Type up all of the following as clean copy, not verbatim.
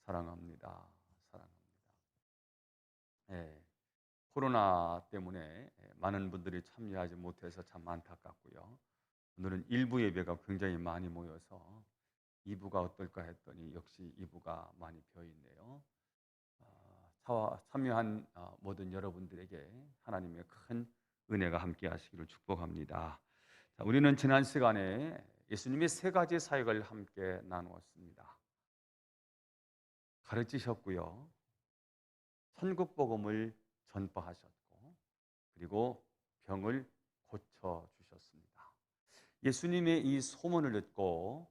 사랑합니다. 사랑합니다. 예, 코로나 때문에 많은 분들이 참여하지 못해서 참 안타깝고요. 오늘은 일부 예배가 굉장히 많이 모여서 2부가 어떨까 했더니 역시 2부가 많이 비어 있네요. 참여한 모든 여러분들에게 하나님의 큰 은혜가 함께 하시기를 축복합니다. 자, 우리는 지난 시간에 예수님의 세 가지 사역을 함께 나누었습니다. 가르치셨고요. 천국 복음을 전파하셨고, 그리고 병을 고쳐 주셨습니다. 예수님의 이 소문을 듣고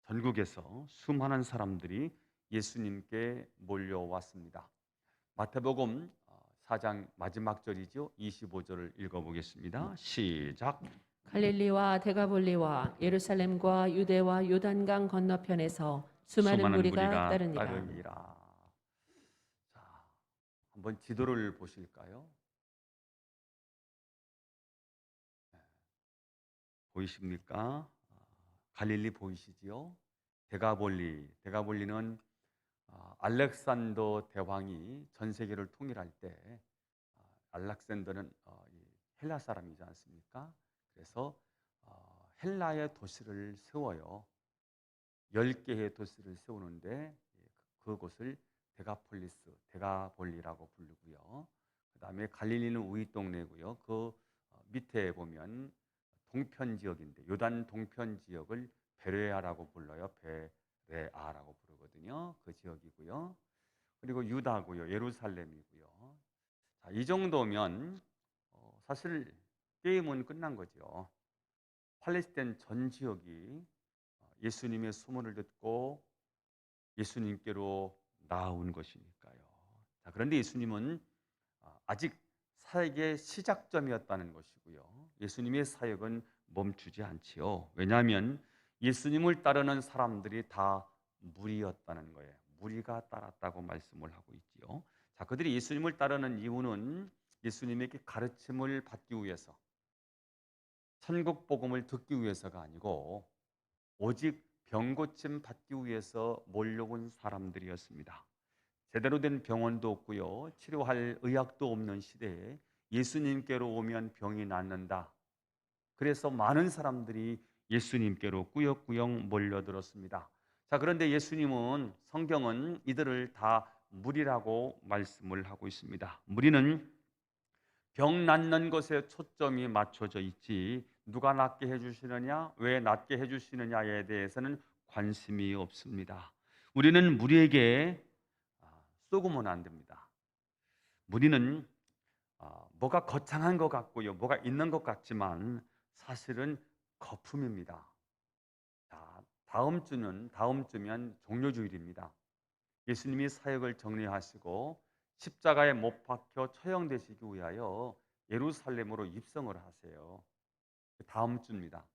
전국에서 수많은 사람들이 예수님께 몰려왔습니다. 마태복음 4장 마지막 절이죠. 25절을 읽어보겠습니다. 시작. 갈릴리와 데가볼리와 예루살렘과 유대와 요단강 건너편에서 수많은 수많은 무리가 무리가 따르니라. 따르니라. 자, 한번 지도를 보실까요? 보이십니까? 갈릴리 보이시지요? 데가볼리는 알렉산더 대왕이 전 세계를 통일할 때 알렉산더는 이 헬라 사람이지 않습니까? 그래서 헬라의 도시를 세워요. 10개의 도시를 세우는데 그곳을 데가볼리라고 부르고요. 그다음에 갈릴리는 우이 동네고요. 그 밑에 보면 동편 지역인데 요단 동편 지역을 베레아라고 불러요. 베레아라고 부르거든요. 그 지역이고요. 그리고 유다고요. 예루살렘이고요. 자, 이 정도면 사실 게임은 끝난 거죠. 팔레스타인 전 지역이 예수님의 소문을 듣고 예수님께로 나아온 것이니까요. 자, 그런데 예수님은 아직 사역의 시작점이었다는 것이고요. 예수님의 사역은 멈추지 않지요. 왜냐하면 예수님을 따르는 사람들이 다 무리였다는 거예요. 무리가 따랐다고 말씀을 하고 있지요. 자, 그들이 예수님을 따르는 이유는 예수님에게 가르침을 받기 위해서, 천국 복음을 듣기 위해서가 아니고 오직 병고침 받기 위해서 몰려온 사람들이었습니다. 제대로 된 병원도 없고요. 치료할 의학도 없는 시대에 예수님께로 오면 병이 낫는다. 그래서 많은 사람들이 예수님께로 꾸역꾸역 몰려들었습니다. 자, 그런데 예수님은 성경은 이들을 다 무리라고 말씀을 하고 있습니다. 무리는 병 낫는 것에 초점이 맞춰져 있지 누가 낫게 해주시느냐, 왜 낫게 해주시느냐에 대해서는 관심이 없습니다. 우리는 무리에게 쏘구면 안 됩니다. 무리는 뭐가 거창한 것 같고요, 뭐가 있는 것 같지만 사실은 거품입니다. 자, 다음 주면 종료주일입니다. 예수님이 사역을 정리하시고 십자가에 못 박혀 처형되시기 위하여 예루살렘으로 입성을 하세요. 다음 주입니다.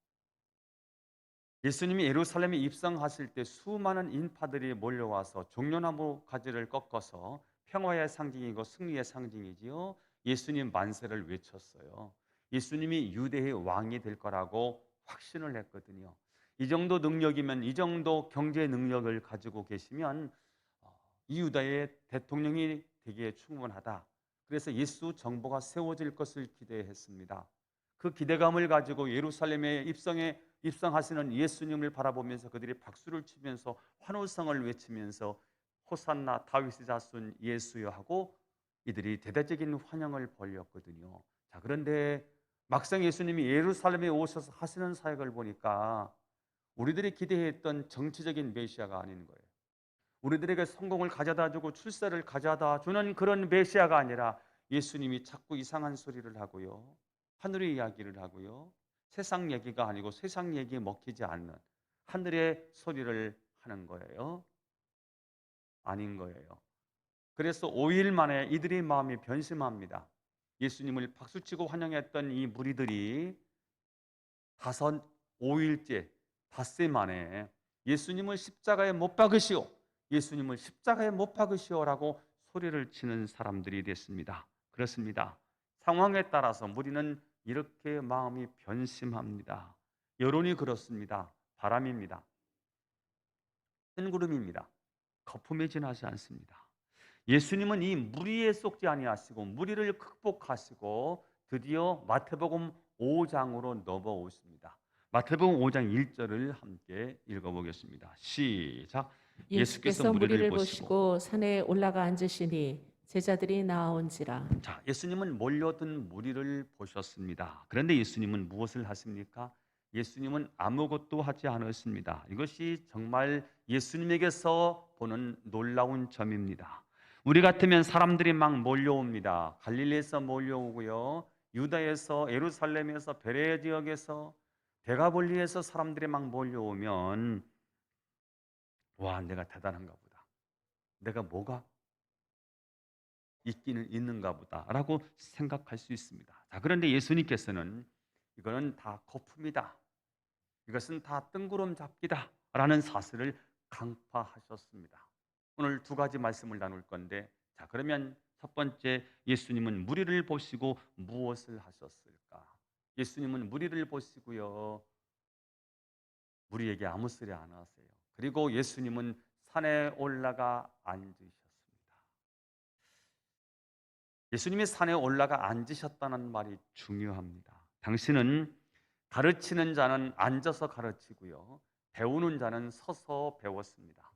예수님이 예루살렘에 입성하실 때 수많은 인파들이 몰려와서 종려나무 가지를 꺾어서 평화의 상징이고 승리의 상징이지요. 예수님 만세를 외쳤어요. 예수님이 유대의 왕이 될 거라고 확신을 했거든요. 이 정도 능력이면, 이 정도 경제 능력을 가지고 계시면 이 유다의 대통령이 되기에 충분하다. 그래서 예수 정부가 세워질 것을 기대했습니다. 그 기대감을 가지고 예루살렘에 입성하시는 예수님을 바라보면서 그들이 박수를 치면서 환호성을 외치면서 호산나 다윗의 자손 예수여 하고 이들이 대대적인 환영을 벌였거든요. 자, 그런데 막상 예수님이 예루살렘에 오셔서 하시는 사역을 보니까 우리들이 기대했던 정치적인 메시아가 아닌 거예요. 우리들에게 성공을 가져다 주고 출세를 가져다 주는 그런 메시아가 아니라 예수님이 자꾸 이상한 소리를 하고요. 하늘의 이야기를 하고요. 세상 얘기가 아니고 세상 얘기에 먹히지 않는 하늘의 소리를 하는 거예요. 아닌 거예요. 그래서 5일 만에 이들의 마음이 변심합니다. 예수님을 박수치고 환영했던 이 무리들이 5일째 닷새 만에 예수님을 십자가에 못 박으시오, 예수님을 십자가에 못 박으시오라고 소리를 치는 사람들이 됐습니다. 그렇습니다. 상황에 따라서 무리는 이렇게 마음이 변심합니다. 여론이 그렇습니다. 바람입니다. 큰 구름입니다. 거품에 지나지 않습니다. 예수님은 이 무리에 속지 아니하시고 무리를 극복하시고 드디어 마태복음 5장으로 넘어오십니다. 마태복음 5장 1절을 함께 읽어보겠습니다. 시작. 예수께서 예수께서 무리를 무리를 보시고. 보시고 산에 올라가 앉으시니 제자들이 나아온지라. 자, 예수님은 몰려든 무리를 보셨습니다. 그런데 예수님은 무엇을 하십니까? 예수님은 아무것도 하지 않으십니다. 이것이 정말 예수님에게서 보는 놀라운 점입니다. 우리 같으면 사람들이 막 몰려옵니다. 갈릴리에서 몰려오고요. 유다에서, 예루살렘에서, 베레 지역에서, 데가볼리에서 사람들이 막 몰려오면 와, 내가 대단한가 보다. 내가 뭐가 있기는 있는가 보다라고 생각할 수 있습니다. 자, 그런데 예수님께서는 이거는 다 거품이다. 이것은 다 뜬구름 잡기다라는 사실을 강파하셨습니다. 오늘 두 가지 말씀을 나눌 건데, 자, 그러면 첫 번째, 예수님은 무리를 보시고 무엇을 하셨을까? 예수님은 무리를 보시고요, 무리에게 아무 소리 안 하세요. 그리고 예수님은 산에 올라가 앉으셨습니다. 예수님이 산에 올라가 앉으셨다는 말이 중요합니다. 당신은 가르치는 자는 앉아서 가르치고요, 배우는 자는 서서 배웠습니다.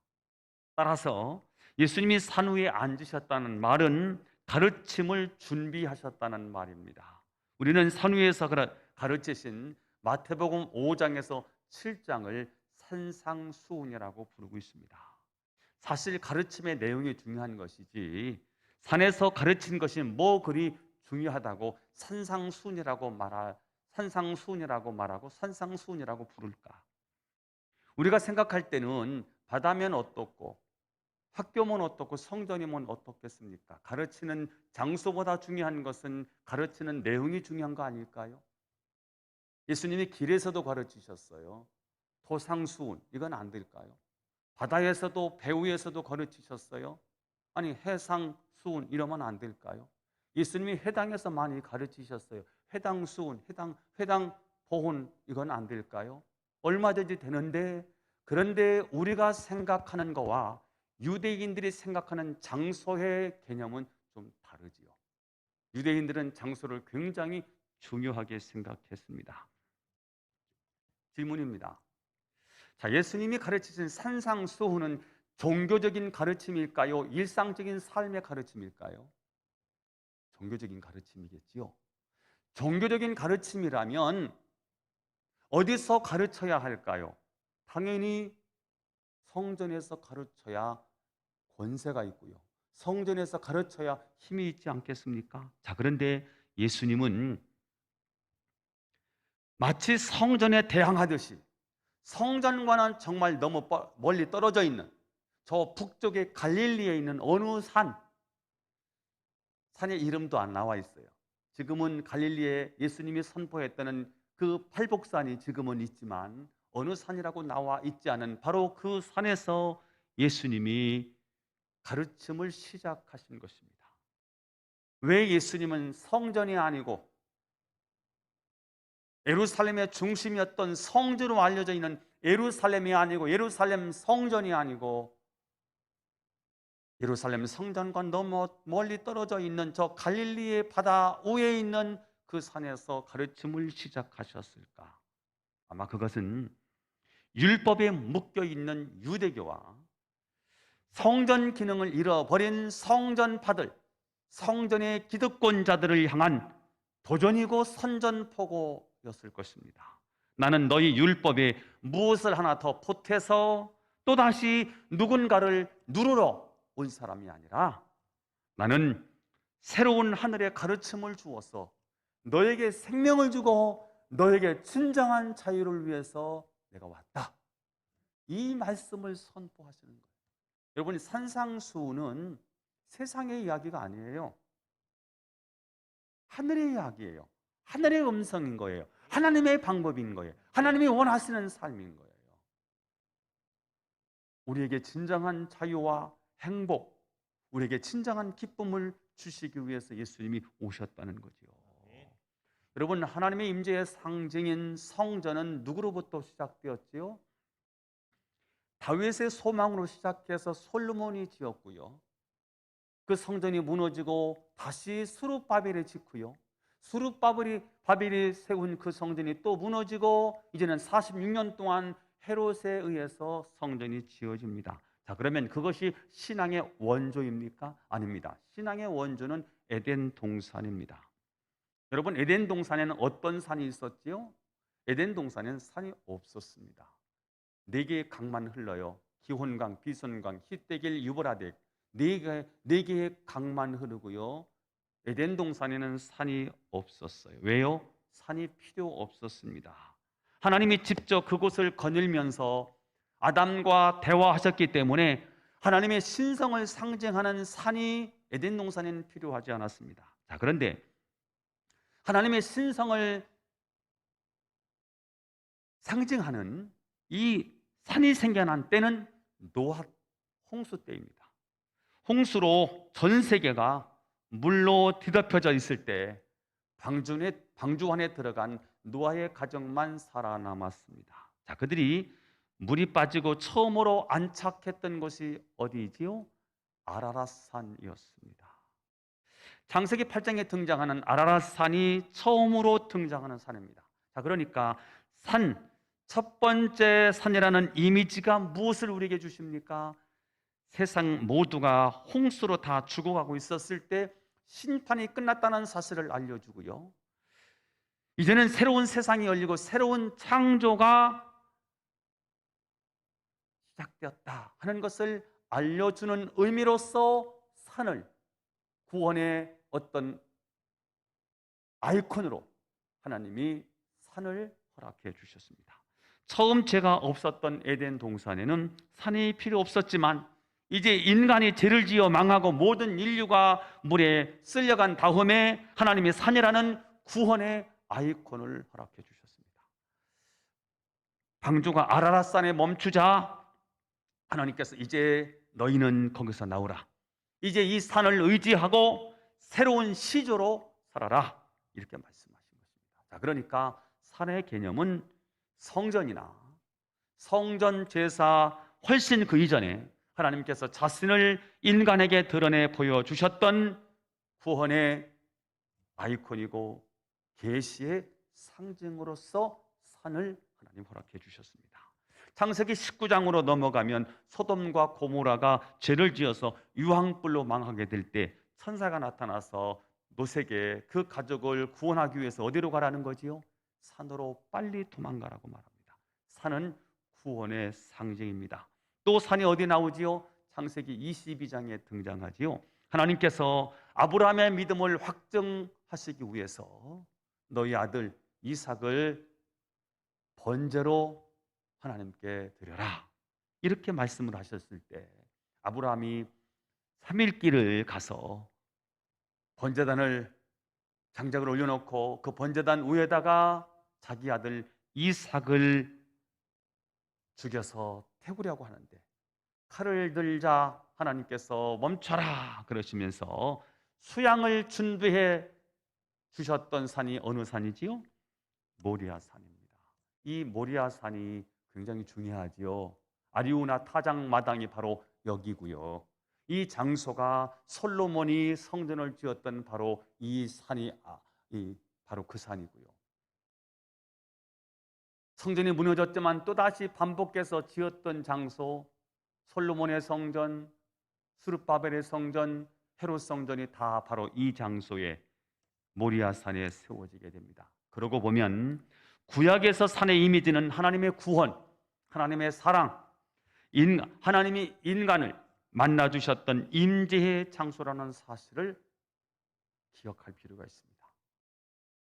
따라서 예수님이 산 위에 앉으셨다는 말은 가르침을 준비하셨다는 말입니다. 우리는 산 위에서 가르치신 마태복음 5장에서 7장을 산상수훈이라고 부르고 있습니다. 사실 가르침의 내용이 중요한 것이지 산에서 가르친 것이 뭐 그리 중요하다고 산상수훈이라고 산상수훈이라고 부를까? 우리가 생각할 때는 바다면 어떻고 학교면 어떻고 성전이면 어떻겠습니까? 가르치는 장소보다 중요한 것은 가르치는 내용이 중요한 거 아닐까요? 예수님이 길에서도 가르치셨어요. 토상수훈, 이건 안 될까요? 바다에서도 배 위에서도 가르치셨어요. 아니, 해상수훈 이러면 안 될까요? 예수님이 회당에서 많이 가르치셨어요. 회당수훈, 회당보훈, 이건 안 될까요? 얼마든지 되는데, 그런데 우리가 생각하는 거와 유대인들이 생각하는 장소의 개념은 좀 다르지요. 유대인들은 장소를 굉장히 중요하게 생각했습니다. 질문입니다. 자, 예수님이 가르치신 산상수훈은 종교적인 가르침일까요? 일상적인 삶의 가르침일까요? 종교적인 가르침이겠지요. 종교적인 가르침이라면 어디서 가르쳐야 할까요? 당연히 성전에서 가르쳐야 권세가 있고요. 성전에서 가르쳐야 힘이 있지 않겠습니까? 자, 그런데 예수님은 마치 성전에 대항하듯이 성전과는 정말 너무 멀리 떨어져 있는 저 북쪽의 갈릴리에 있는 어느 산의 이름도 안 나와 있어요. 지금은 갈릴리에 예수님이 선포했다는 그 팔복산이 지금은 있지만 어느 산이라고 나와 있지 않은 바로 그 산에서 예수님이 가르침을 시작하신 것입니다. 왜 예수님은 성전이 아니고 예루살렘의 중심이었던 성지로 알려져 있는 예루살렘이 아니고 예루살렘 성전이 아니고 예루살렘 성전과 너무 멀리 떨어져 있는 저 갈릴리의 바다 위에 있는 그 산에서 가르침을 시작하셨을까? 아마 그것은 율법에 묶여 있는 유대교와 성전 기능을 잃어버린 성전파들, 성전의 기득권자들을 향한 도전이고 선전포고였을 것입니다. 나는 너희 율법에 무엇을 하나 더 보태서 또다시 누군가를 누르러 온 사람이 아니라 나는 새로운 하늘의 가르침을 주어서 너에게 생명을 주고 너에게 진정한 자유를 위해서 내가 왔다. 이 말씀을 선포하시는 거예요. 여러분, 산상수훈은 세상의 이야기가 아니에요. 하늘의 이야기예요. 하늘의 음성인 거예요. 하나님의 방법인 거예요. 하나님이 원하시는 삶인 거예요. 우리에게 진정한 자유와 행복, 우리에게 진정한 기쁨을 주시기 위해서 예수님이 오셨다는 거죠. 여러분, 하나님의 임재의 상징인 성전은 누구로부터 시작되었지요? 다윗의 소망으로 시작해서 솔로몬이 지었고요. 그 성전이 무너지고 다시 스룹바벨이 짓고요. 스룹바벨이 세운 그 성전이 또 무너지고 이제는 46년 동안 헤롯에 의해서 성전이 지어집니다. 자, 그러면 그것이 신앙의 원조입니까? 아닙니다. 신앙의 원조는 에덴 동산입니다. 여러분, 에덴 동산에는 어떤 산이 있었지요? 에덴 동산에는 산이 없었습니다. 네 개의 강만 흘러요. 기혼강, 비손강, 히데길, 유브라데 네 개의 강만 흐르고요. 에덴 동산에는 산이 없었어요. 왜요? 산이 필요 없었습니다. 하나님이 직접 그곳을 거닐면서 아담과 대화하셨기 때문에 하나님의 신성을 상징하는 산이 에덴 동산에는 필요하지 않았습니다. 자, 그런데 하나님의 신성을 상징하는 이 산이 생겨난 때는 노아 홍수 때입니다. 홍수로 전 세계가 물로 뒤덮여져 있을 때 방주 안에 들어간 노아의 가정만 살아남았습니다. 자, 그들이 물이 빠지고 처음으로 안착했던 곳이 어디지요? 아라랏산이었습니다. 창세기 8장에 등장하는 아라랏산이 처음으로 등장하는 산입니다. 자, 그러니까 첫 번째 산이라는 이미지가 무엇을 우리에게 주십니까? 세상 모두가 홍수로 다 죽어가고 있었을 때 심판이 끝났다는 사실을 알려주고요. 이제는 새로운 세상이 열리고 새로운 창조가 시작되었다 하는 것을 알려주는 의미로서 산을 구원의 어떤 아이콘으로 하나님이 산을 허락해 주셨습니다. 처음 죄가 없었던 에덴 동산에는 산이 필요 없었지만 이제 인간이 죄를 지어 망하고 모든 인류가 물에 쓸려간 다음에 하나님이 산이라는 구원의 아이콘을 허락해 주셨습니다. 방주가 아라랏산에 멈추자 하나님께서 이제 너희는 거기서 나오라. 이제 이 산을 의지하고 새로운 시조로 살아라. 이렇게 말씀하신 것입니다. 자, 그러니까 산의 개념은 성전이나 성전 제사 훨씬 그 이전에 하나님께서 자신을 인간에게 드러내 보여주셨던 구원의 아이콘이고 계시의 상징으로서 산을 하나님 허락해 주셨습니다. 창세기 19장으로 넘어가면 소돔과 고모라가 죄를 지어서 유황불로 망하게 될 때 천사가 나타나서 노색에 그 가족을 구원하기 위해서 어디로 가라는 거지요? 산으로 빨리 도망가라고 말합니다. 산은 구원의 상징입니다. 또 산이 어디 나오지요? 창세기 22장에 등장하지요. 하나님께서 아브라함의 믿음을 확증하시기 위해서 너희 아들 이삭을 번제로 하나님께 드려라. 이렇게 말씀을 하셨을 때 아브라함이 3일 길을 가서 번제단을 장작을 올려놓고 그 번제단 위에다가 자기 아들 이삭을 죽여서 태우려고 하는데 칼을 들자 하나님께서 멈춰라 그러시면서 수양을 준비해 주셨던 산이 어느 산이지요? 모리아산입니다. 이 모리아산이 굉장히 중요하지요. 아리우나 타작 마당이 바로 여기고요. 이 장소가 솔로몬이 성전을 지었던 바로 이 산이 바로 그 산이고요. 성전이 무너졌지만 또다시 반복해서 지었던 장소, 솔로몬의 성전, 스룹바벨의 성전, 헤롯 성전이 다 바로 이 장소에 모리아산에 세워지게 됩니다. 그러고 보면 구약에서 산의 이미지는 하나님의 구원, 하나님의 사랑, 하나님이 인간을 만나주셨던 임재의 장소라는 사실을 기억할 필요가 있습니다.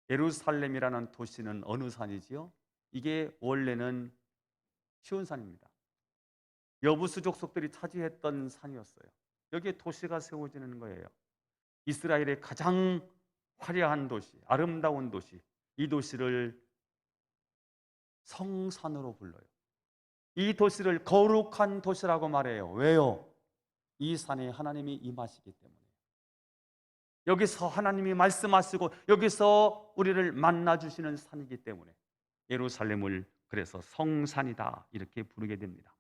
예루살렘이라는 도시는 어느 산이지요? 이게 원래는 시온산입니다. 여부수 족속들이 차지했던 산이었어요. 여기에 도시가 세워지는 거예요. 이스라엘의 가장 화려한 도시, 아름다운 도시, 이 도시를 성산으로 불러요. 이 도시를 거룩한 도시라고 말해요. 왜요? 이 산에 하나님이 임하시기 때문에. 여기서 하나님이 말씀하시고 여기서 우리를 만나주시는 산이기 때문에 예루살렘을 그래서 성산이다 이렇게 부르게 됩니다.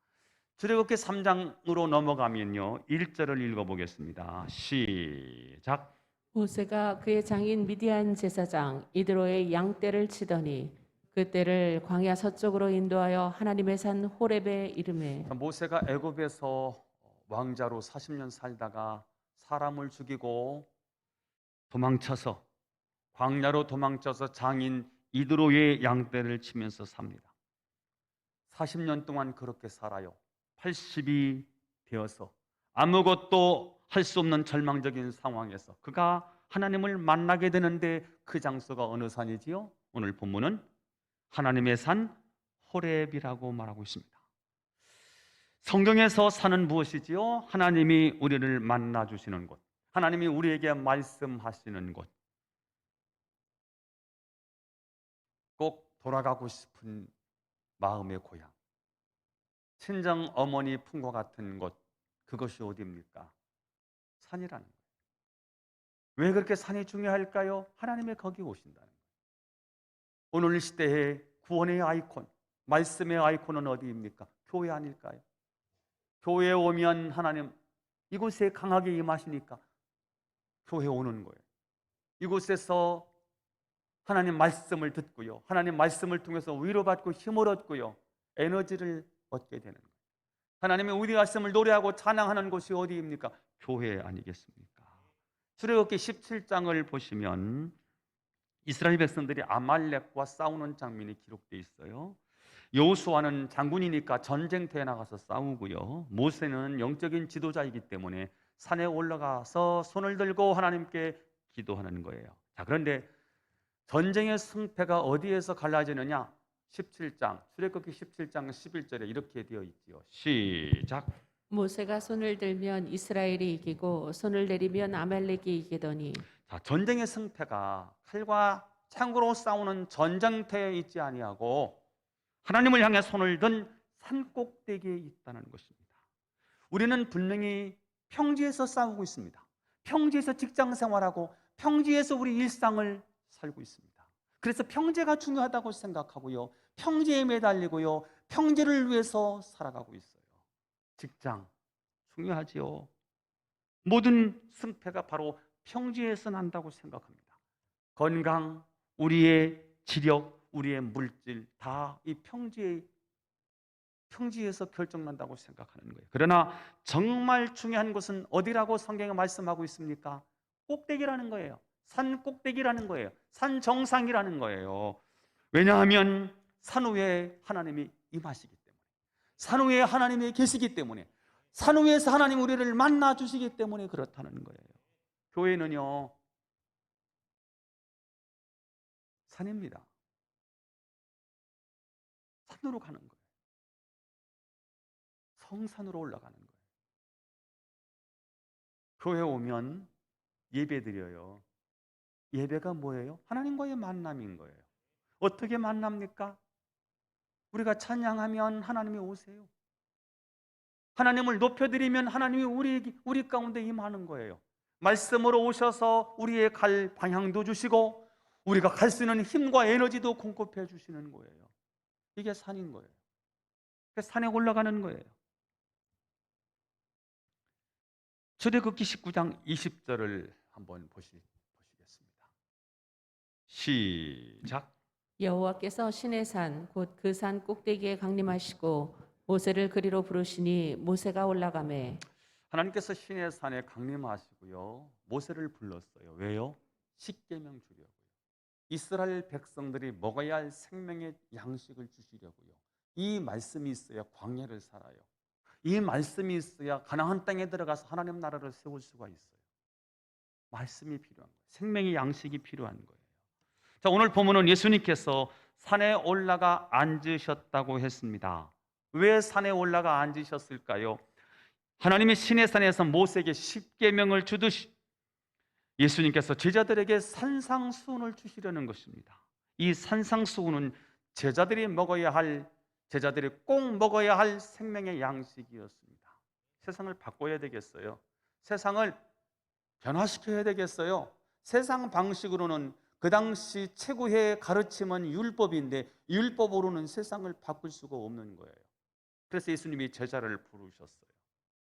출애굽기 3장으로 넘어가면요. 1절을 읽어보겠습니다. 시작. 모세가 그의 장인 미디안 제사장 이드로의 양떼를 치더니 그 떼를 광야 서쪽으로 인도하여 하나님의 산 호렙에 이르매 모세가 애굽에서 왕자로 40년 살다가 사람을 죽이고 도망쳐서 광야로 도망쳐서 장인 이드로의 양떼를 치면서 삽니다. 40년 동안 그렇게 살아요. 80이 되어서 아무것도 할 수 없는 절망적인 상황에서 그가 하나님을 만나게 되는데 그 장소가 어느 산이지요? 오늘 본문은 하나님의 산 호렙이라고 말하고 있습니다. 성경에서 산은 무엇이지요? 하나님이 우리를 만나 주시는 곳, 하나님이 우리에게 말씀하시는 곳, 꼭 돌아가고 싶은 마음의 고향, 친정 어머니 품과 같은 곳, 그것이 어디입니까? 산이라는 거예요. 왜 그렇게 산이 중요할까요? 하나님이 거기 오신다는 거예요. 오늘 시대의 구원의 아이콘, 말씀의 아이콘은 어디입니까? 교회 아닐까요? 교회에 오면 하나님 이곳에 강하게 임하시니까 교회에 오는 거예요. 이곳에서 하나님 말씀을 듣고요. 하나님 말씀을 통해서 위로받고 힘을 얻고요. 에너지를 얻게 되는 거예요. 하나님의 우리 말씀을 노래하고 찬양하는 곳이 어디입니까? 교회 아니겠습니까? 출애굽기 17장을 보시면 이스라엘 백성들이 아말렉과 싸우는 장면이 기록되어 있어요. 여호수아는 장군이니까 전쟁터에 나가서 싸우고요. 모세는 영적인 지도자이기 때문에 산에 올라가서 손을 들고 하나님께 기도하는 거예요. 자, 그런데 전쟁의 승패가 어디에서 갈라지느냐? 17장, 출애굽기 17장 11절에 이렇게 되어 있지요. 시작. 모세가 손을 들면 이스라엘이 이기고 손을 내리면 아말렉이 이기더니 자, 전쟁의 승패가 칼과 창으로 싸우는 전쟁터에 있지 아니하고 하나님을 향해 손을 든 산 꼭대기에 있다는 것입니다. 우리는 분명히 평지에서 싸우고 있습니다. 평지에서 직장 생활하고 평지에서 우리 일상을 살고 있습니다. 그래서 평지가 중요하다고 생각하고요. 평지에 매달리고요. 평지를 위해서 살아가고 있어요. 직장 중요하지요. 모든 승패가 바로 평지에서 난다고 생각합니다. 건강, 우리의 지력, 우리의 물질 다 이 평지에서 결정난다고 생각하는 거예요. 그러나 정말 중요한 것은 어디라고 성경에 말씀하고 있습니까? 꼭대기라는 거예요. 산 꼭대기라는 거예요. 산 정상이라는 거예요. 왜냐하면 산 위에 하나님이 임하시기 때문에, 산 위에 하나님이 계시기 때문에, 산 위에서 하나님 우리를 만나 주시기 때문에 그렇다는 거예요. 교회는요, 산입니다. 산으로 가는 거예요. 성산으로 올라가는 거예요. 교회 오면 예배 드려요. 예배가 뭐예요? 하나님과의 만남인 거예요. 어떻게 만납니까? 우리가 찬양하면 하나님이 오세요. 하나님을 높여드리면 하나님이 우리 가운데 임하는 거예요. 말씀으로 오셔서 우리의 갈 방향도 주시고 우리가 갈 수 있는 힘과 에너지도 공급해 주시는 거예요. 이게 산인 거예요. 산에 올라가는 거예요. 출애굽기 19장 20절을 한번 보시겠습니다. 시작. 여호와께서 시내 산 곧 그 산 꼭대기에 강림하시고 모세를 그리로 부르시니 모세가 올라가매 하나님께서 시내 산에 강림하시고요. 모세를 불렀어요. 왜요? 십계명 주려고요. 이스라엘 백성들이 먹어야 할 생명의 양식을 주시려고요. 이 말씀이 있어야 광야를 살아요. 이 말씀이 있어야 가나안 땅에 들어가서 하나님 나라를 세울 수가 있어요. 말씀이 필요한 거예요. 생명의 양식이 필요한 거예요. 자, 오늘 보면은 예수님께서 산에 올라가 앉으셨다고 했습니다. 왜 산에 올라가 앉으셨을까요? 하나님의 시내산에서 모세에게 십계명을 주듯이 예수님께서 제자들에게 산상수훈을 주시려는 것입니다. 이 산상수훈은 제자들이 꼭 먹어야 할 생명의 양식이었습니다. 세상을 바꿔야 되겠어요. 세상을 변화시켜야 되겠어요. 세상 방식으로는 그 당시 최고의 가르침은 율법인데 율법으로는 세상을 바꿀 수가 없는 거예요. 그래서 예수님이 제자를 부르셨어요.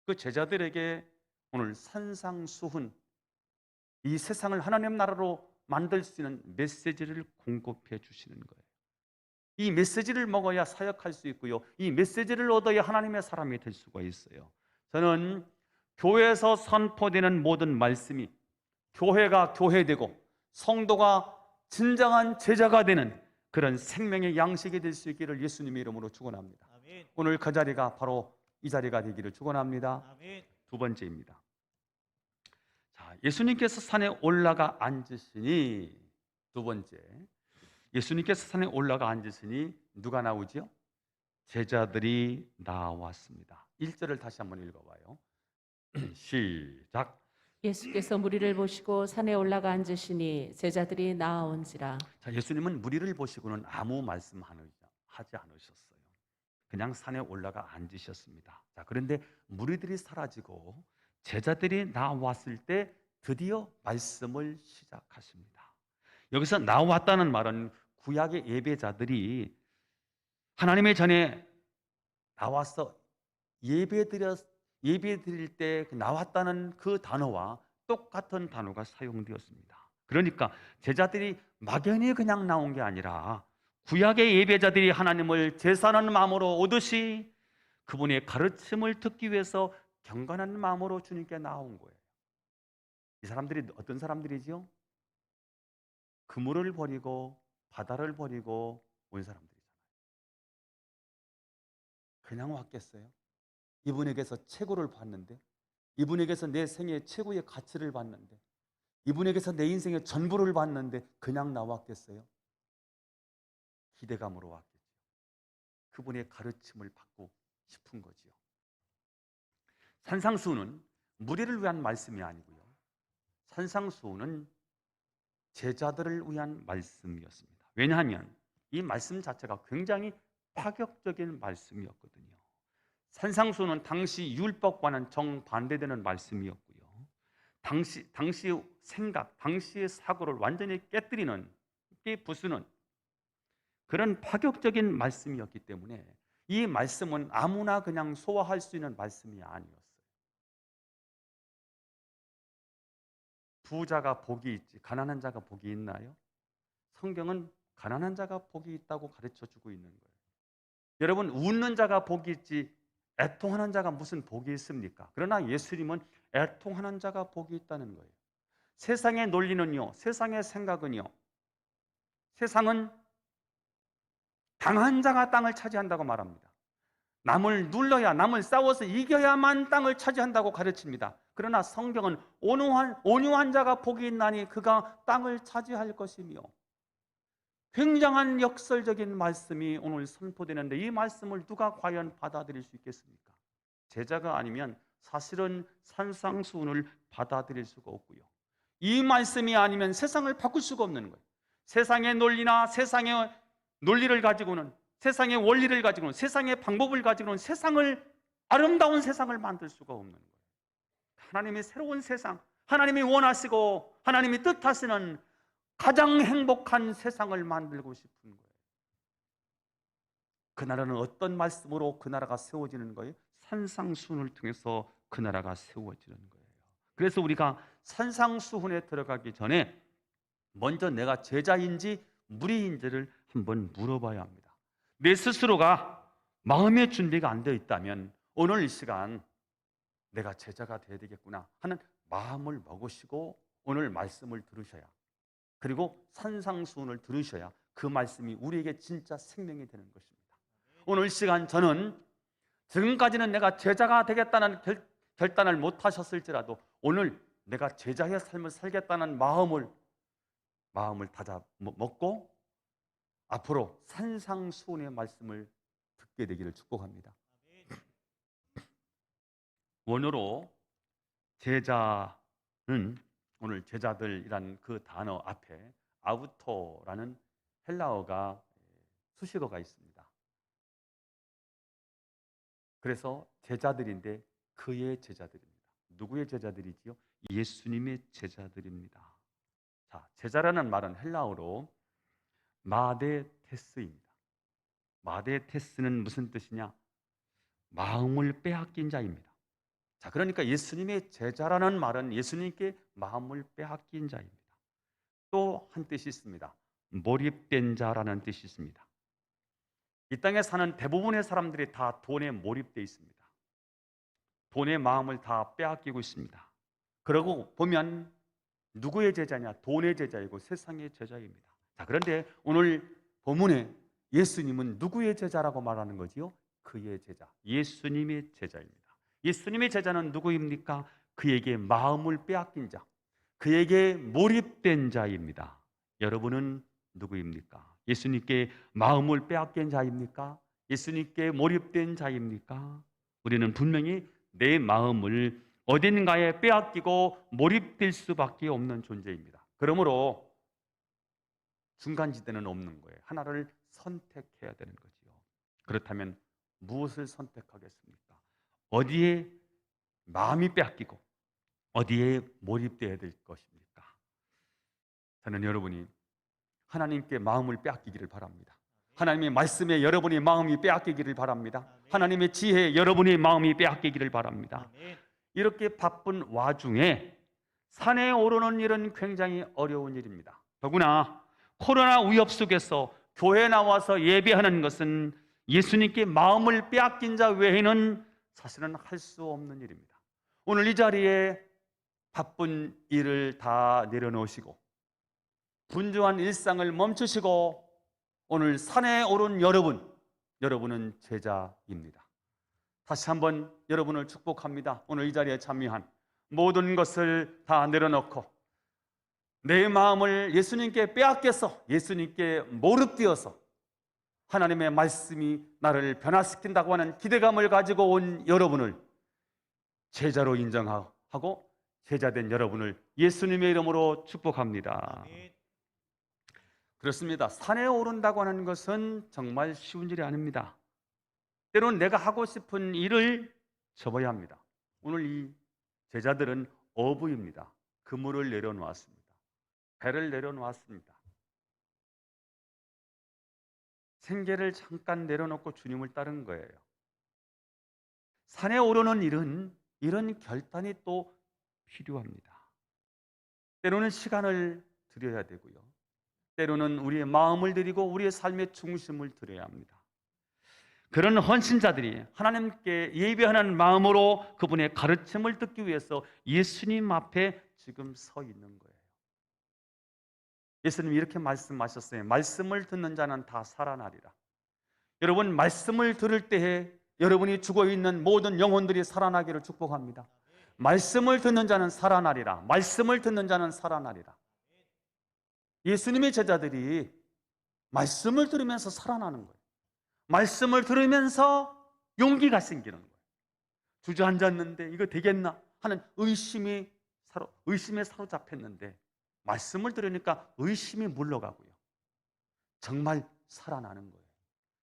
그 제자들에게 오늘 산상수훈, 이 세상을 하나님 나라로 만들 수 있는 메시지를 공급해 주시는 거예요. 이 메시지를 먹어야 사역할 수 있고요. 이 메시지를 얻어야 하나님의 사람이 될 수가 있어요. 저는 교회에서 선포되는 모든 말씀이 교회가 교회되고 성도가 진정한 제자가 되는 그런 생명의 양식이 될 수 있기를 예수님의 이름으로 축원합니다. 아멘. 오늘 그 자리가 바로 이 자리가 되기를 축원합니다. 아멘. 두 번째입니다. 자, 예수님께서 산에 올라가 앉으시니, 두 번째, 예수님께서 산에 올라가 앉으시니 누가 나오지요? 제자들이 나왔습니다. 1절을 다시 한번 읽어봐요. 시작. 예수께서 무리를 보시고 산에 올라가 앉으시니 제자들이 나아온지라. 자, 예수님은 무리를 보시고는 아무 말씀 하지 않으셨어요. 그냥 산에 올라가 앉으셨습니다. 자, 그런데 무리들이 사라지고 제자들이 나왔을 때 드디어 말씀을 시작하십니다. 여기서 나왔다는 말은 구약의 예배자들이 하나님의 전에 나와서 예배 드릴 때 나왔다는 그 단어와 똑같은 단어가 사용되었습니다. 그러니까 제자들이 막연히 그냥 나온 게 아니라 구약의 예배자들이 하나님을 제사하는 마음으로 오듯이 그분의 가르침을 듣기 위해서 경건한 마음으로 주님께 나온 거예요. 이 사람들이 어떤 사람들이지요? 그물을 버리고 바다를 버리고 온 사람들이잖아요. 그냥 왔겠어요? 이분에게서 최고를 받는데, 이분에게서 내 생애 최고의 가치를 받는데, 이분에게서 내 인생의 전부를 받는데 그냥 나왔겠어요? 기대감으로 왔겠죠. 그분의 가르침을 받고 싶은 거지요. 산상수훈은 무리를 위한 말씀이 아니고요. 산상수훈은 제자들을 위한 말씀이었습니다. 왜냐하면 이 말씀 자체가 굉장히 파격적인 말씀이었거든요. 산상수훈은 당시 율법과는 정반대되는 말씀이었고요. 당시의 생각, 당시의 사고를 완전히 깨뜨리는, 부수는 그런 파격적인 말씀이었기 때문에 이 말씀은 아무나 그냥 소화할 수 있는 말씀이 아니었어요. 부자가 복이 있지 가난한 자가 복이 있나요? 성경은 가난한 자가 복이 있다고 가르쳐주고 있는 거예요. 여러분, 웃는 자가 복이 있지 애통하는 자가 무슨 복이 있습니까? 그러나 예수님은 애통하는 자가 복이 있다는 거예요. 세상의 논리는요, 세상의 생각은요, 세상은 강한 자가 땅을 차지한다고 말합니다. 남을 눌러야, 남을 싸워서 이겨야만 땅을 차지한다고 가르칩니다. 그러나 성경은 온유한 자가 복이 있나니 그가 땅을 차지할 것이며, 굉장한 역설적인 말씀이 오늘 선포되는데 이 말씀을 누가 과연 받아들일 수 있겠습니까? 제자가 아니면 사실은 산상수훈을 받아들일 수가 없고요. 이 말씀이 아니면 세상을 바꿀 수가 없는 거예요. 세상의 논리나 세상의 논리를 가지고는, 세상의 원리를 가지고는, 세상의 방법을 가지고는 세상을, 아름다운 세상을 만들 수가 없는 거예요. 하나님의 새로운 세상, 하나님이 원하시고 하나님이 뜻하시는 가장 행복한 세상을 만들고 싶은 거예요. 그 나라는 어떤 말씀으로 그 나라가 세워지는 거예요? 산상수훈을 통해서 그 나라가 세워지는 거예요. 그래서 우리가 산상수훈에 들어가기 전에 먼저 내가 제자인지 무리인지를 한번 물어봐야 합니다. 내 스스로가 마음의 준비가 안 되어 있다면 오늘 이 시간 내가 제자가 되어야 되겠구나 하는 마음을 먹으시고 오늘 말씀을 들으셔야, 그리고 산상수훈을 들으셔야 그 말씀이 우리에게 진짜 생명이 되는 것입니다. 오늘 시간 저는 지금까지는 내가 제자가 되겠다는 결단을 못 하셨을지라도 오늘 내가 제자의 삶을 살겠다는 마음을 다잡 먹고 앞으로 산상수훈의 말씀을 듣게 되기를 축복합니다. 원어로 제자는 오늘 제자들이라는 그 단어 앞에 아우토라는 헬라어가 수식어가 있습니다. 그래서 제자들인데 그의 제자들입니다. 누구의 제자들이지요? 예수님의 제자들입니다. 자, 제자라는 말은 헬라어로 마데테스입니다. 마데테스는 무슨 뜻이냐? 마음을 빼앗긴 자입니다. 자, 그러니까 예수님의 제자라는 말은 예수님께 마음을 빼앗긴 자입니다. 또 한 뜻이 있습니다. 몰입된 자라는 뜻이 있습니다. 이 땅에 사는 대부분의 사람들이 다 돈에 몰입되어 있습니다. 돈의 마음을 다 빼앗기고 있습니다. 그러고 보면 누구의 제자냐? 돈의 제자이고 세상의 제자입니다. 자, 그런데 오늘 본문에 예수님은 누구의 제자라고 말하는 거지요? 그의 제자, 예수님의 제자입니다. 예수님의 제자는 누구입니까? 그에게 마음을 빼앗긴 자, 그에게 몰입된 자입니다. 여러분은 누구입니까? 예수님께 마음을 빼앗긴 자입니까? 예수님께 몰입된 자입니까? 우리는 분명히 내 마음을 어딘가에 빼앗기고 몰입될 수밖에 없는 존재입니다. 그러므로 중간지대는 없는 거예요. 하나를 선택해야 되는 거지요. 그렇다면 무엇을 선택하겠습니까? 어디에 마음이 빼앗기고 어디에 몰입되어야 될 것입니까? 저는 여러분이 하나님께 마음을 빼앗기기를 바랍니다. 하나님의 말씀에 여러분의 마음이 빼앗기기를 바랍니다. 하나님의 지혜에 여러분의 마음이 빼앗기기를 바랍니다. 이렇게 바쁜 와중에 산에 오르는 일은 굉장히 어려운 일입니다. 더구나 코로나 위협 속에서 교회에 나와서 예배하는 것은 예수님께 마음을 빼앗긴 자 외에는 사실은 할 수 없는 일입니다. 오늘 이 자리에 바쁜 일을 다 내려놓으시고 분주한 일상을 멈추시고 오늘 산에 오른 여러분은 제자입니다. 다시 한번 여러분을 축복합니다. 오늘 이 자리에 참여한 모든 것을 다 내려놓고 내 마음을 예수님께 빼앗겨서 예수님께 몰입되어서 하나님의 말씀이 나를 변화시킨다고 하는 기대감을 가지고 온 여러분을 제자로 인정하고 제자된 여러분을 예수님의 이름으로 축복합니다. 그렇습니다. 산에 오른다고 하는 것은 정말 쉬운 일이 아닙니다. 때로는 내가 하고 싶은 일을 접어야 합니다. 오늘 이 제자들은 어부입니다. 그물을 내려놓았습니다. 배를 내려놓았습니다. 생계를 잠깐 내려놓고 주님을 따른 거예요. 산에 오르는 일은 이런 결단이 또 필요합니다. 때로는 시간을 들여야 되고요. 때로는 우리의 마음을 드리고 우리의 삶의 중심을 드려야 합니다. 그런 헌신자들이 하나님께 예배하는 마음으로 그분의 가르침을 듣기 위해서 예수님 앞에 지금 서 있는 거예요. 예수님이 이렇게 말씀하셨어요. 말씀을 듣는 자는 다 살아나리라. 여러분, 말씀을 들을 때에 여러분이 죽어있는 모든 영혼들이 살아나기를 축복합니다. 말씀을 듣는 자는 살아나리라. 말씀을 듣는 자는 살아나리라. 예수님의 제자들이 말씀을 들으면서 살아나는 거예요. 말씀을 들으면서 용기가 생기는 거예요. 주저앉았는데 이거 되겠나 하는 의심에 사로잡혔는데 말씀을 들으니까 의심이 물러가고요. 정말 살아나는 거예요.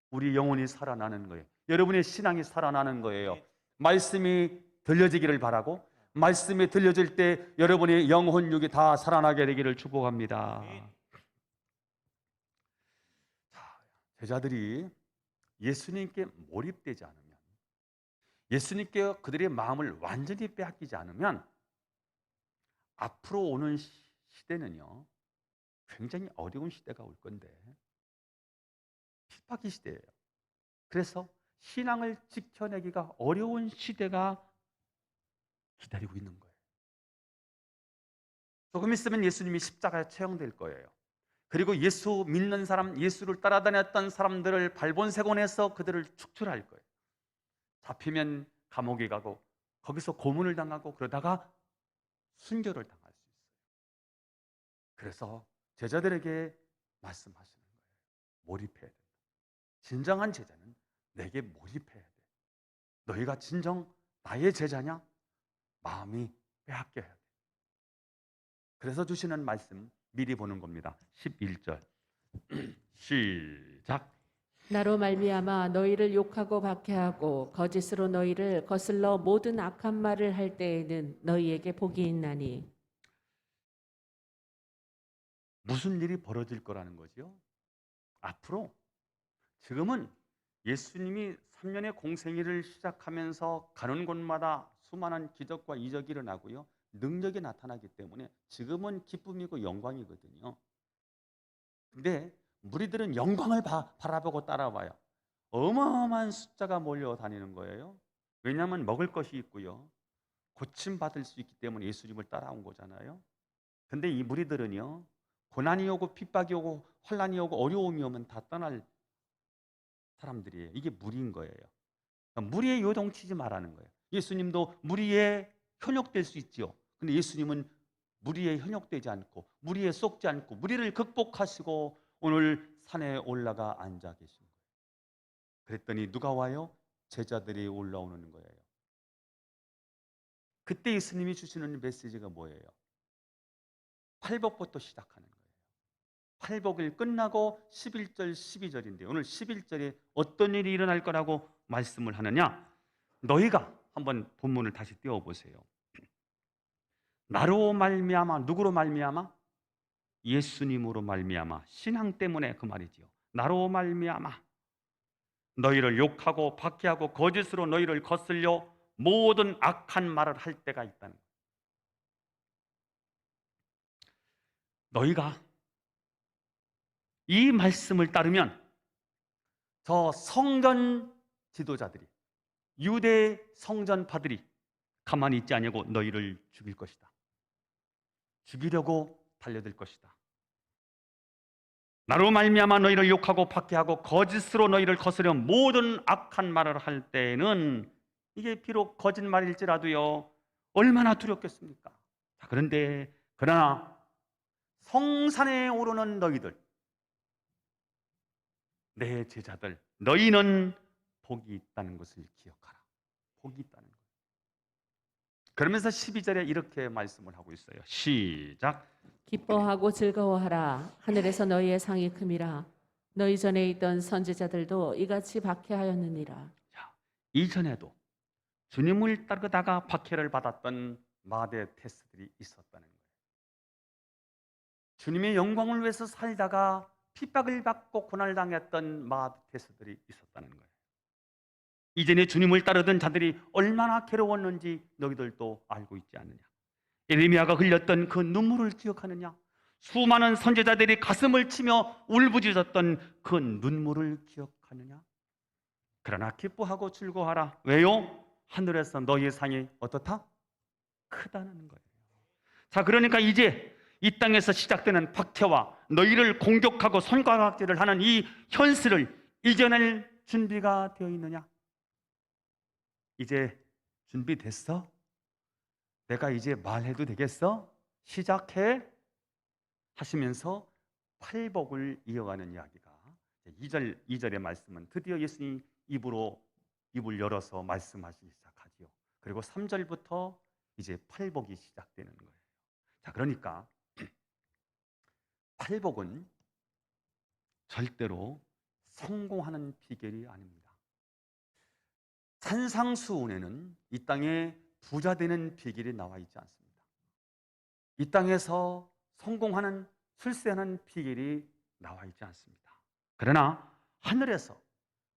우리 영혼이 살아나는 거예요. 여러분의 신앙이 살아나는 거예요. 말씀이 들려지기를 바라고 말씀이 들려질 때 여러분의 영혼육이 다 살아나게 되기를 축복합니다. 제자들이 예수님께 몰입되지 않으면, 예수님께 그들의 마음을 완전히 빼앗기지 않으면 앞으로 오는 시대는요 굉장히 어려운 시대가 올 건데 핍박의 시대예요. 그래서 신앙을 지켜내기가 어려운 시대가 기다리고 있는 거예요. 조금 있으면 예수님이 십자가에 처형될 거예요. 그리고 예수 믿는 사람, 예수를 따라다녔던 사람들을 발본색원해서 그들을 축출할 거예요. 잡히면 감옥에 가고 거기서 고문을 당하고 그러다가 순교를 당할 수 있어요. 그래서 제자들에게 말씀하시는 거예요. 몰입해야 된다. 진정한 제자는 내게 몰입해야 돼. 너희가 진정 나의 제자냐? 마음이 빼앗겨야 돼. 그래서 주시는 말씀 미리 보는 겁니다. 11절 시작. 나로 말미암아 너희를 욕하고 박해하고 거짓으로 너희를 거슬러 모든 악한 말을 할 때에는 너희에게 복이 있나니. 무슨 일이 벌어질 거라는 거죠? 앞으로 지금은 예수님이 3년의 공생애를 시작하면서 가는 곳마다 수많은 기적과 이적이 일어나고요. 능력이 나타나기 때문에 지금은 기쁨이고 영광이거든요. 근데 무리들은 영광을 바라보고 따라와요. 어마어마한 숫자가 몰려다니는 거예요. 왜냐하면 먹을 것이 있고요. 고침받을 수 있기 때문에 예수님을 따라온 거잖아요. 근데 이 무리들은요. 고난이 오고 핍박이 오고 환난이 오고 어려움이 오면 다 떠날 사람들이에요. 이게 무리인 거예요. 그러니까 무리에 요동치지 말라는 거예요. 예수님도 무리에 현혹될 수 있지요. 근데 예수님은 무리에 현혹되지 않고 무리에 쏙지 않고 무리를 극복하시고 오늘 산에 올라가 앉아 계신 거예요. 그랬더니 누가 와요? 제자들이 올라오는 거예요. 그때 예수님이 주시는 메시지가 뭐예요? 팔복부터 시작하는 거예요. 팔복일 끝나고 11절 12절인데 오늘 11절에 어떤 일이 일어날 거라고 말씀을 하느냐? 너희가 한번 본문을 다시 띄워보세요. 나로 말미암아, 누구로 말미암아? 예수님으로 말미암아. 신앙 때문에 그 말이지요. 나로 말미암아 너희를 욕하고 박해하고 거짓으로 너희를 거슬려 모든 악한 말을 할 때가 있다는 거예요. 너희가 이 말씀을 따르면 저 성전 지도자들이, 유대 성전파들이 가만히 있지 아니하고 너희를 죽일 것이다. 죽이려고 달려들 것이다. 나로 말미암아 너희를 욕하고 박해하고 거짓으로 너희를 거스려 모든 악한 말을 할 때에는 이게 비록 거짓말일지라도요 얼마나 두렵겠습니까? 자, 그러나 성산에 오르는 너희들, 내 제자들, 너희는 복이 있다는 것을 기억하라. 복이 있다는 것. 그러면서 12절에 이렇게 말씀을 하고 있어요. 시작. 기뻐하고 즐거워하라. 하늘에서 너희의 상이 큼이라. 너희 전에 있던 선지자들도 이같이 박해하였느니라. 자, 이전에도 주님을 따르다가 박해를 받았던 마대 테스들이 있었다는 거예요. 주님의 영광을 위해서 살다가 핍박을 받고 고난을 당했던 마대 테스들이 있었다는 거예요. 이전에 주님을 따르던 자들이 얼마나 괴로웠는지 너희들도 알고 있지 않느냐? 예레미야가 흘렸던 그 눈물을 기억하느냐? 수많은 선지자들이 가슴을 치며 울부짖었던 그 눈물을 기억하느냐? 그러나 기뻐하고 즐거워하라. 왜요? 하늘에서 너희의 상이 어떻다? 크다는 거예요. 자, 그러니까 이제 이 땅에서 시작되는 박해와 너희를 공격하고 손가락질을 하는 이 현실을 이겨낼 준비가 되어 있느냐? 이제 준비됐어? 내가 이제 말해도 되겠어? 시작해 하시면서 팔복을 이어가는 이야기가 2절의 말씀은 드디어 예수님이 입을 열어서 말씀하시기 시작하지요. 그리고 3절부터 이제 팔복이 시작되는 거예요. 자, 그러니까 팔복은 절대로 성공하는 비결이 아닙니다. 산상수훈에는 이 땅에 부자 되는 비결이 나와 있지 않습니다. 이 땅에서 성공하는, 출세하는 비결이 나와 있지 않습니다. 그러나 하늘에서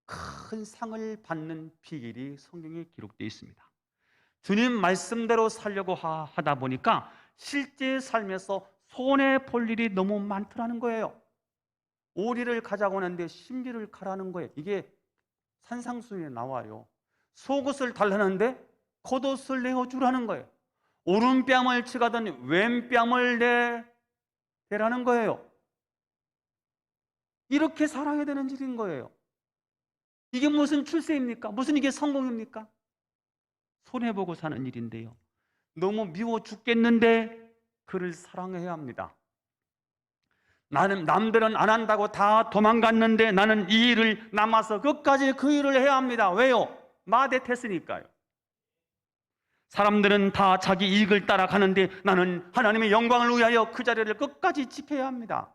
큰 상을 받는 비결이 성경에 기록되어 있습니다. 주님 말씀대로 살려고 하다 보니까 실제 삶에서 손해볼 일이 너무 많더라는 거예요. 오리를 가자고 하는데 신비를 가라는 거예요. 이게 산상수훈에 나와요. 속옷을 달라는데 겉옷을 내어주라는 거예요. 오른뺨을 치가든 왼뺨을 내라는 거예요. 이렇게 살아야 되는 일인 거예요. 이게 무슨 출세입니까? 무슨 이게 성공입니까? 손해보고 사는 일인데요. 너무 미워 죽겠는데 그를 사랑해야 합니다. 나는 남들은 안 한다고 다 도망갔는데 나는 이 일을 남아서 끝까지 그 일을 해야 합니다. 왜요? 마대테스니까요. 사람들은 다 자기 이익을 따라가는데 나는 하나님의 영광을 위하여 그 자리를 끝까지 지켜야 합니다.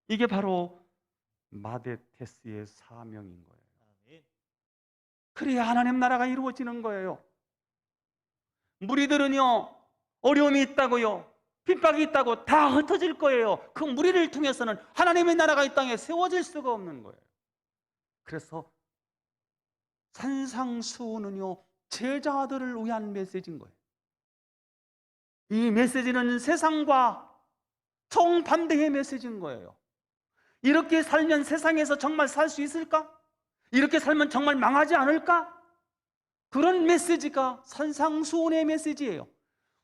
이게 바로 마대테스의 사명인 거예요. 그래야 하나님 나라가 이루어지는 거예요. 무리들은요, 어려움이 있다고요, 핍박이 있다고 다 흩어질 거예요. 그 무리를 통해서는 하나님의 나라가 이 땅에 세워질 수가 없는 거예요. 그래서 산상수훈은요, 제자들을 위한 메시지인 거예요. 이 메시지는 세상과 정반대의 메시지인 거예요. 이렇게 살면 세상에서 정말 살 수 있을까? 이렇게 살면 정말 망하지 않을까? 그런 메시지가 산상수훈의 메시지예요.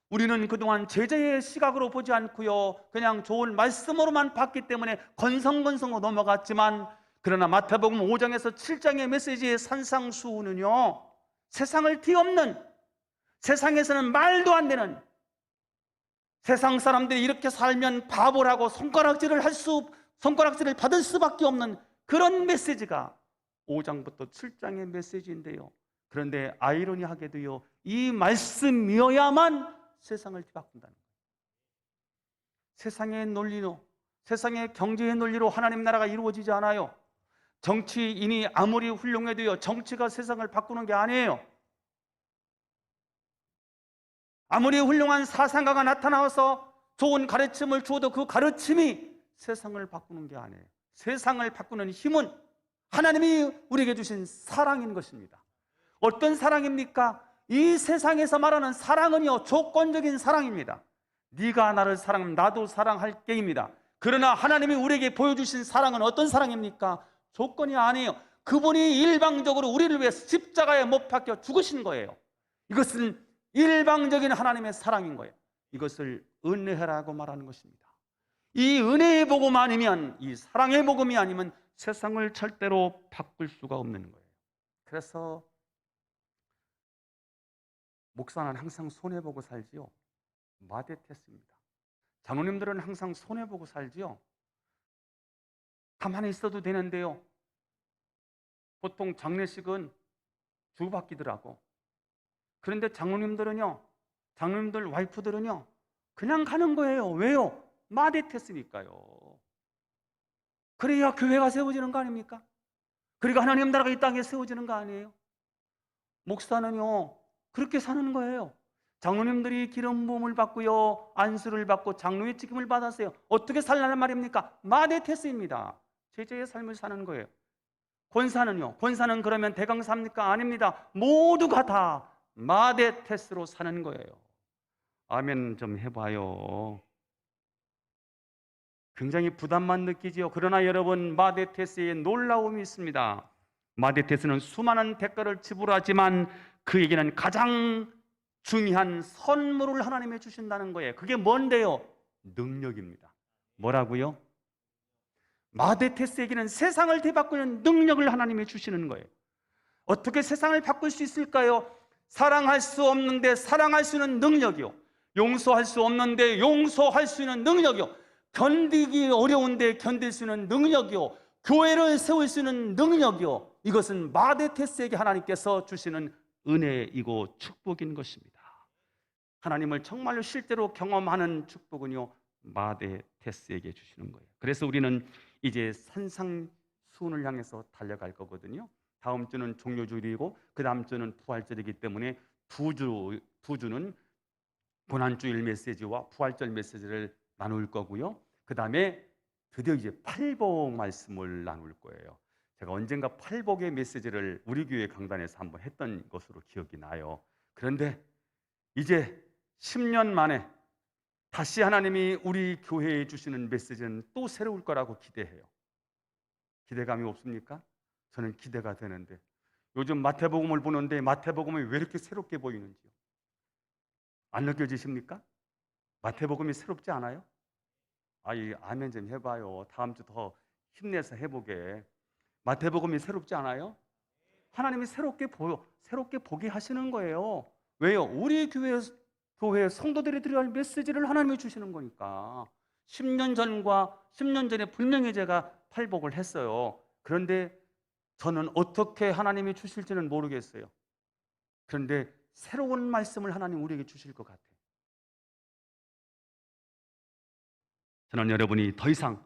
우리는 그동안 제자의 시각으로 보지 않고요, 그냥 좋은 말씀으로만 봤기 때문에 건성건성으로 넘어갔지만, 그러나 마태복음 5장에서 7장의 메시지의 산상수훈은요, 세상을 뒤엎는, 세상에서는 말도 안 되는, 세상 사람들이 이렇게 살면 바보라고 손가락질을 받을 수밖에 없는 그런 메시지가 5장부터 7장의 메시지인데요. 그런데 아이러니하게도요, 이 말씀이어야만 세상을 뒤바꾼다는 거예요. 세상의 논리로, 세상의 경제의 논리로 하나님 나라가 이루어지지 않아요. 정치인이 아무리 훌륭해도요, 정치가 세상을 바꾸는 게 아니에요. 아무리 훌륭한 사상가가 나타나서 좋은 가르침을 주어도 그 가르침이 세상을 바꾸는 게 아니에요. 세상을 바꾸는 힘은 하나님이 우리에게 주신 사랑인 것입니다. 어떤 사랑입니까? 이 세상에서 말하는 사랑은요, 조건적인 사랑입니다. 네가 나를 사랑하면 나도 사랑할게입니다. 그러나 하나님이 우리에게 보여주신 사랑은 어떤 사랑입니까? 조건이 아니에요. 그분이 일방적으로 우리를 위해 십자가에 못 박혀 죽으신 거예요. 이것은 일방적인 하나님의 사랑인 거예요. 이것을 은혜라고 말하는 것입니다. 이 은혜의 복음 아니면, 이 사랑의 복음이 아니면 세상을 절대로 바꿀 수가 없는 거예요. 그래서 목사는 항상 손해보고 살지요. 마데테스입니다. 장로님들은 항상 손해보고 살지요. 가만히 있어도 되는데요, 보통 장례식은 주바뀌더라고. 그런데 장로님들은요, 장로님들 와이프들은요, 그냥 가는 거예요. 왜요? 마데테스니까요. 그래야 교회가 세워지는 거 아닙니까? 그리고 하나님 나라가 이 땅에 세워지는 거 아니에요? 목사는요, 그렇게 사는 거예요. 장로님들이 기름 부음을 받고요, 안수를 받고 장로의 직임을 받았어요. 어떻게 살라는 말입니까? 마데테스입니다. 제자의 삶을 사는 거예요. 권사는요, 권사는 그러면 대강사입니까? 아닙니다. 모두가 다 마데테스로 사는 거예요. 아멘 좀 해봐요. 굉장히 부담만 느끼지요. 그러나 여러분, 마데테스의 놀라움이 있습니다. 마데테스는 수많은 대가를 지불하지만 그에게는 가장 중요한 선물을 하나님이 주신다는 거예요. 그게 뭔데요? 능력입니다. 뭐라고요? 마데테스에게는 세상을 뒤바꾸는 능력을 하나님이 주시는 거예요. 어떻게 세상을 바꿀 수 있을까요? 사랑할 수 없는데 사랑할 수 있는 능력이요. 용서할 수 없는데 용서할 수 있는 능력이요. 견디기 어려운데 견딜 수 있는 능력이요. 교회를 세울 수 있는 능력이요. 이것은 마데테스에게 하나님께서 주시는 은혜이고 축복인 것입니다. 하나님을 정말로 실제로 경험하는 축복은요, 마데테스에게 주시는 거예요. 그래서 우리는 이제 산상수훈을 향해서 달려갈 거거든요. 다음 주는 종료주일이고 그 다음 주는 부활절이기 때문에 두 주는 고난주일 메시지와 부활절 메시지를 나눌 거고요. 그 다음에 드디어 이제 팔복 말씀을 나눌 거예요. 제가 언젠가 팔복의 메시지를 우리 교회 강단에서 한번 했던 것으로 기억이 나요. 그런데 이제 10년 만에 다시 하나님이 우리 교회에 주시는 메시지는 또 새로울 거라고 기대해요. 기대감이 없습니까? 저는 기대가 되는데, 요즘 마태복음을 보는데 마태복음이 왜 이렇게 새롭게 보이는지요? 안 느껴지십니까? 마태복음이 새롭지 않아요? 아멘 좀 해봐요. 다음 주 더 힘내서 해보게. 마태복음이 새롭지 않아요? 하나님이 새롭게 보게 하시는 거예요. 왜요? 우리 교회 성도들이 드려야 할 메시지를 하나님이 주시는 거니까. 10년 전에 분명히 제가 팔복을 했어요. 그런데 저는 어떻게 하나님이 주실지는 모르겠어요. 그런데 새로운 말씀을 하나님 우리에게 주실 것 같아요. 저는 여러분이 더 이상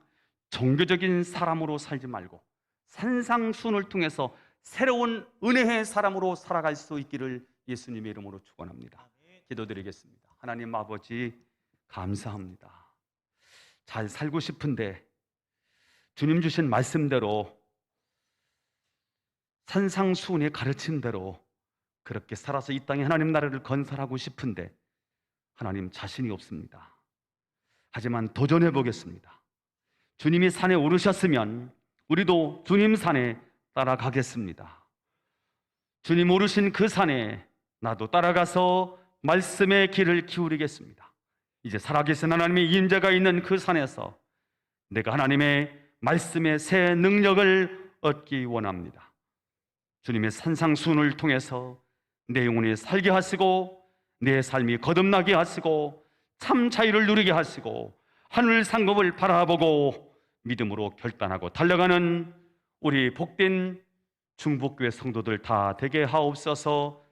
종교적인 사람으로 살지 말고 산상수훈을 통해서 새로운 은혜의 사람으로 살아갈 수 있기를 예수님의 이름으로 축원합니다. 기도드리겠습니다. 하나님 아버지, 감사합니다. 잘 살고 싶은데 주님 주신 말씀대로 산상수훈의 가르침대로 그렇게 살아서 이 땅에 하나님 나라를 건설하고 싶은데 하나님 자신이 없습니다. 하지만 도전해 보겠습니다. 주님이 산에 오르셨으면 우리도 주님 산에 따라가겠습니다. 주님 오르신 그 산에 나도 따라가서 말씀의 길을 기울이겠습니다. 이제 살아계신 하나님의 임재가 있는 그 산에서 내가 하나님의 말씀의 새 능력을 얻기 원합니다. 주님의 산상수훈을 통해서 내 영혼이 살게 하시고 내 삶이 거듭나게 하시고 참 자유를 누리게 하시고 하늘 상급을 바라보고 믿음으로 결단하고 달려가는 우리 복된 중복교회 성도들 다 되게 하옵소서.